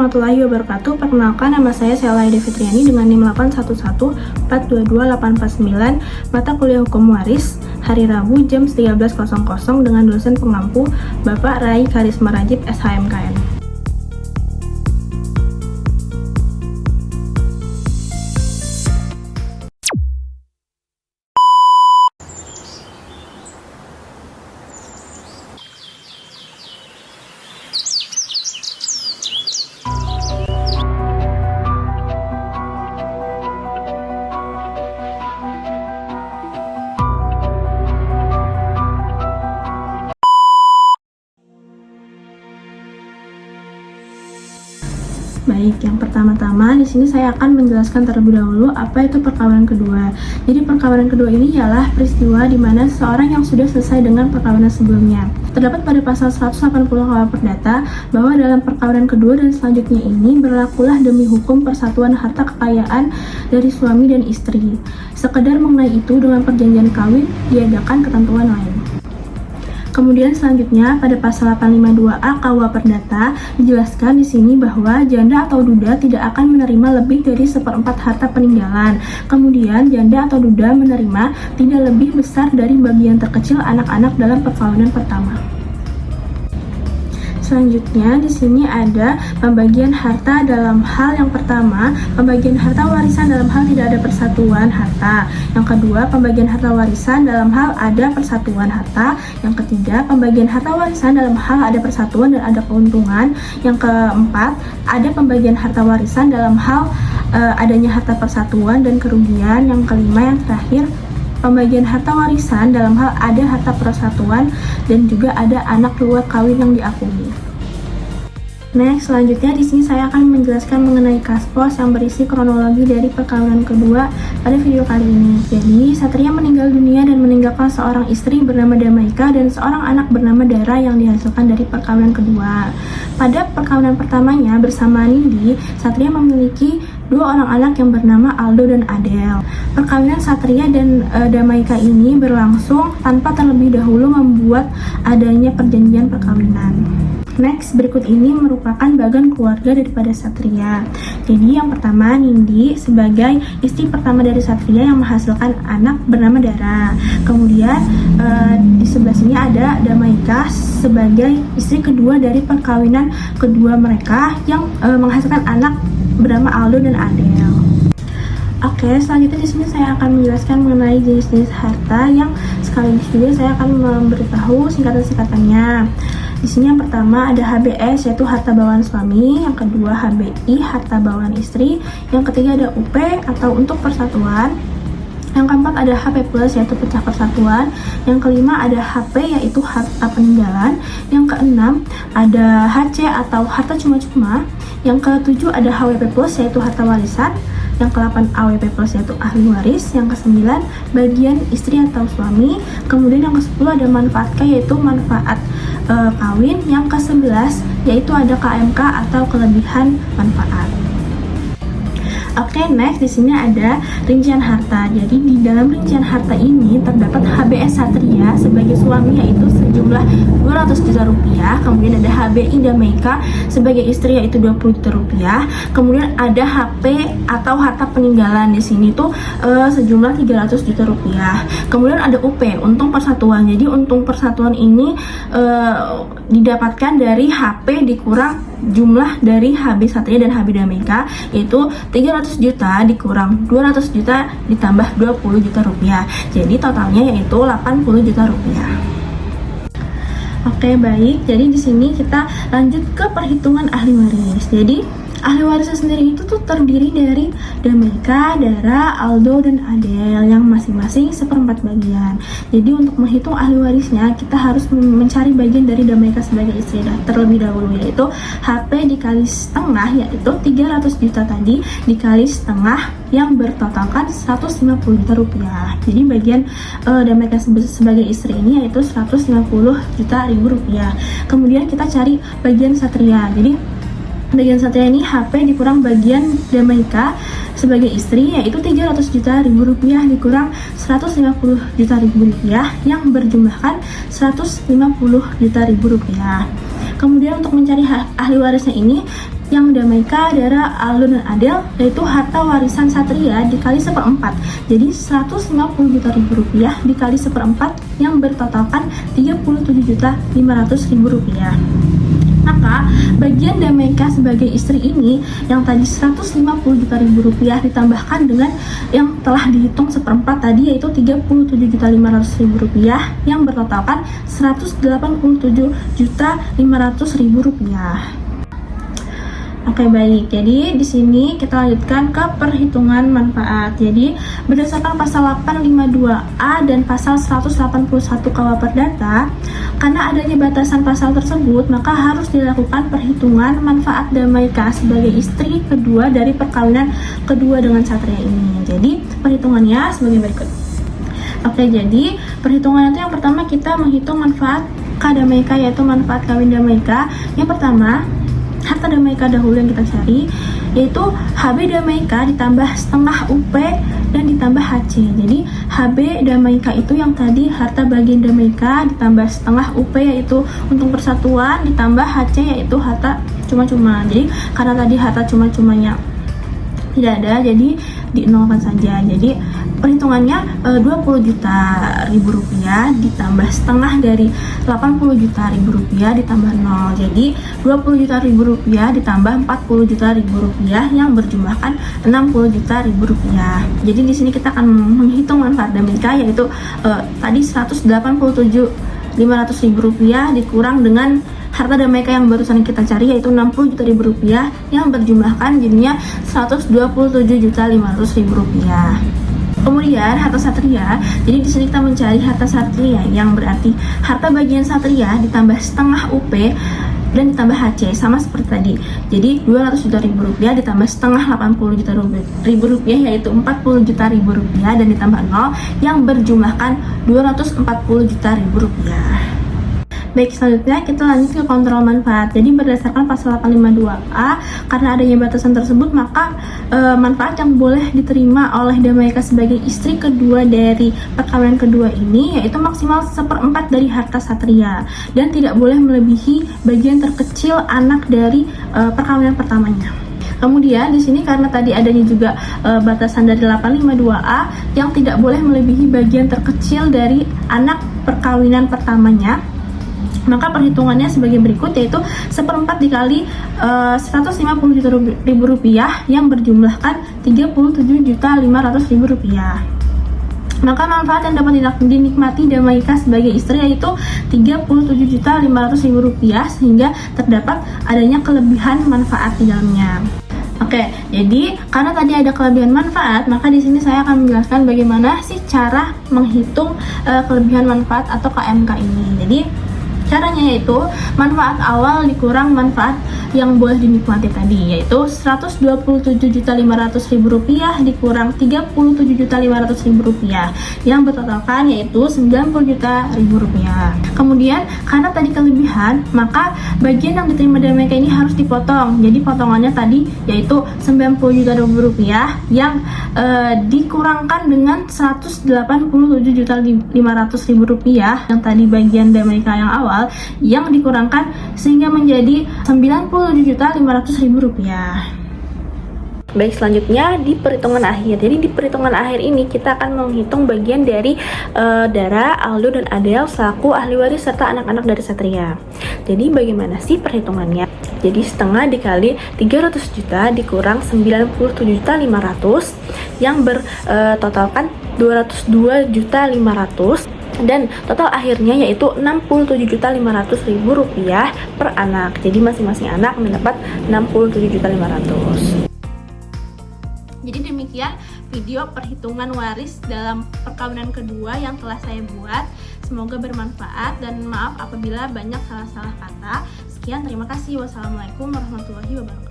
warahmatullahi wabarakatuh. Perkenalkan, nama saya Sela Fitriani dengan NIM 811422849, mata kuliah Hukum Waris, hari Rabu jam 13.00 dengan dosen pengampu Bapak Rai Karisma Rajib, SHMKN. Baik, yang pertama-tama di sini saya akan menjelaskan terlebih dahulu apa itu perkawinan kedua. Jadi perkawinan kedua ini ialah peristiwa di mana seseorang yang sudah selesai dengan perkawinan sebelumnya. Terdapat pada pasal 180 KUH Perdata bahwa dalam perkawinan kedua dan selanjutnya ini berlakulah demi hukum persatuan harta kekayaan dari suami dan istri. Sekedar mengenai itu dengan perjanjian kawin diadakan ketentuan lain. Kemudian selanjutnya pada pasal 852A KUH Perdata dijelaskan di sini bahwa janda atau duda tidak akan menerima lebih dari 1/4 harta peninggalan. Kemudian janda atau duda menerima tidak lebih besar dari bagian terkecil anak-anak dalam perkawinan pertama. Selanjutnya di sini ada pembagian harta dalam hal yang pertama, pembagian harta warisan dalam hal tidak ada persatuan harta. Yang kedua, pembagian harta warisan dalam hal ada persatuan harta. Yang ketiga, pembagian harta warisan dalam hal ada persatuan dan ada keuntungan. Yang keempat, ada pembagian harta warisan dalam hal adanya harta persatuan dan kerugian. Yang kelima, yang terakhir, pembagian harta warisan dalam hal ada harta persatuan dan juga ada anak luar kawin yang diakui. Next, selanjutnya di sini saya akan menjelaskan mengenai kaspos yang berisi kronologi dari perkawinan kedua pada video kali ini. Jadi, Satria meninggal dunia dan meninggalkan seorang istri bernama Damaika dan seorang anak bernama Dara yang dihasilkan dari perkawinan kedua. Pada perkawinan pertamanya bersama Nindi, Satria memiliki dua orang anak yang bernama Aldo dan Adel. Perkawinan Satria dan Damaika ini berlangsung tanpa terlebih dahulu membuat adanya perjanjian perkawinan. Next, berikut ini merupakan bagian keluarga daripada Satria. Jadi yang pertama, Nindi sebagai istri pertama dari Satria yang menghasilkan anak bernama Dara. Kemudian di sebelah sini ada Damaika sebagai istri kedua dari perkawinan kedua mereka yang menghasilkan anak bernama Aldo dan Adel. Oke, selanjutnya di sini saya akan menjelaskan mengenai jenis-jenis harta yang sekaligus juga saya akan memberitahu singkatan-singkatannya. Di sini yang pertama ada HBS yaitu harta bawaan suami, yang kedua HBI harta bawaan istri, yang ketiga ada UP atau untuk persatuan, yang keempat ada HP plus yaitu pecah persatuan, yang kelima ada HP yaitu harta peninggalan, yang keenam ada HC atau harta cuma-cuma, yang ketujuh ada HWP plus yaitu harta warisan, yang ke-8 AWP plus yaitu ahli waris, yang ke-9 bagian istri atau suami, kemudian yang ke-10 ada manfaat K yaitu manfaat kawin, yang ke-11 yaitu ada KMK atau kelebihan manfaat. Oke, next di sini ada rincian harta. Jadi di dalam rincian harta ini terdapat HBS Satria sebagai suami yaitu sejumlah 200 juta rupiah. Kemudian ada HBI Damaika sebagai istri yaitu 20 juta rupiah. Kemudian ada HP atau harta peninggalan di sini tuh sejumlah 300 juta rupiah. Kemudian ada UP untung persatuan. Jadi untung persatuan ini didapatkan dari HP dikurang jumlah dari HB Satria dan HB Damaika yaitu 300 juta dikurang 200 juta ditambah 20 juta rupiah. Jadi totalnya yaitu 80 juta rupiah. Oke, baik. Jadi di sini kita lanjut ke perhitungan ahli waris. Jadi ahli warisnya sendiri itu tuh terdiri dari Damaika, Dara, Aldo, dan Adel yang masing-masing 1/4 bagian. Jadi untuk menghitung ahli warisnya kita harus mencari bagian dari Damaika sebagai istri terlebih dahulu, yaitu HP dikali setengah yaitu 300 juta tadi dikali setengah yang bertotalkan 150 juta rupiah. Jadi bagian Damaika sebagai istri ini yaitu 150 juta rupiah. Kemudian kita cari bagian Satria. Jadi bagian Satria ini HP dikurang bagian Damaika sebagai istri yaitu 300 juta rupiah dikurang 150 juta rupiah yang berjumlahkan 150 juta rupiah. Kemudian untuk mencari ahli warisnya ini yang Damaika, Dara, Aldo, dan Adel, yaitu harta warisan Satria dikali 1/4. Jadi 150 juta rupiah dikali 1/4 yang bertotalkan 37.500.000 rupiah. Maka bagian Damaika sebagai istri ini yang tadi 150 juta rupiah ditambahkan dengan yang telah dihitung 1/4 tadi, yaitu 37.500.000 rupiah yang bertotalkan 187.500.000 rupiah. Oke, baik. Jadi di sini kita lanjutkan ke perhitungan manfaat. Jadi berdasarkan pasal 852A dan pasal 181 KUH Perdata, karena adanya batasan pasal tersebut, maka harus dilakukan perhitungan manfaat Damaika sebagai istri kedua dari perkawinan kedua dengan Satria ini. Jadi perhitungannya sebagai berikut. Oke, jadi perhitungan itu yang pertama kita menghitung manfaat Damaika, yaitu manfaat kawin Damaika. Yang pertama, harta Damaika dahulu yang kita cari, yaitu HB Damaika ditambah setengah UP dan ditambah HC. Jadi HB Damaika itu yang tadi harta bagian Damaika ditambah setengah UP, yaitu untung persatuan, ditambah HC yaitu harta cuma-cuma. Jadi karena tadi harta cuma-cumanya tidak ada, jadi dinolkan saja. Jadi perhitungannya 20 juta rupiah ditambah setengah dari 80 juta rupiah ditambah 0. Jadi 20 juta rupiah ditambah 40 juta rupiah yang berjumlahkan 60 juta rupiah. Jadi di sini kita akan menghitung manfaat Damaika, yaitu tadi 187.500.000 rupiah dikurang dengan harta Damaika yang barusan kita cari, yaitu 60 juta rupiah yang berjumlahkan jadinya 127.500.000 rupiah. Kemudian harta Satria, jadi di sini kita mencari harta Satria yang berarti harta bagian Satria ditambah setengah UP dan ditambah HC sama seperti tadi. Jadi 200 juta rupiah ditambah setengah 80 juta rupiah yaitu 40 juta rupiah dan ditambah 0 yang berjumlahkan 240 juta rupiah. Baik, selanjutnya kita lanjut ke kontrol manfaat. Jadi berdasarkan pasal 852A, karena adanya batasan tersebut, maka manfaat yang boleh diterima oleh Damaika sebagai istri kedua dari perkawinan kedua ini yaitu maksimal 1/4 dari harta Satria dan tidak boleh melebihi bagian terkecil anak dari perkawinan pertamanya. Kemudian di sini karena tadi adanya juga batasan dari 852A yang tidak boleh melebihi bagian terkecil dari anak perkawinan pertamanya, maka perhitungannya sebagai berikut, yaitu 1/4 dikali 150 juta rupiah yang berjumlahkan 37.500.000 rupiah. Maka manfaat yang dapat dinikmati Damaika sebagai istri yaitu 37.500.000 rupiah sehingga terdapat adanya kelebihan manfaat di dalamnya. Oke, jadi karena tadi ada kelebihan manfaat, maka di sini saya akan menjelaskan bagaimana sih cara menghitung kelebihan manfaat atau KMK ini. Jadi caranya yaitu manfaat awal dikurang manfaat yang boleh dinikmati tadi, yaitu 127.500.000 rupiah dikurang 37.500.000 rupiah yang bertotalkan yaitu 90 juta rupiah. Kemudian karena tadi kelebihan, maka bagian yang diterima Damaika ini harus dipotong. Jadi potongannya tadi yaitu 90 juta rupiah yang dikurangkan dengan 187.500.000 rupiah yang tadi bagian Damaika yang awal yang dikurangkan sehingga menjadi 97.500.000 rupiah. Baik, selanjutnya di perhitungan akhir. Jadi di perhitungan akhir ini kita akan menghitung bagian dari Dara, Aldo, dan Adel selaku ahli waris serta anak-anak dari Satria. Jadi bagaimana sih perhitungannya? Jadi setengah dikali 300 juta dikurang 97.500 yang bertotalkan 202.500 dan total akhirnya yaitu 67.500.000 rupiah per anak. Jadi masing-masing anak mendapat 67.500. Jadi demikian video perhitungan waris dalam perkawinan kedua yang telah saya buat. Semoga bermanfaat dan maaf apabila banyak salah-salah kata. Sekian, terima kasih. Wassalamualaikum warahmatullahi wabarakatuh.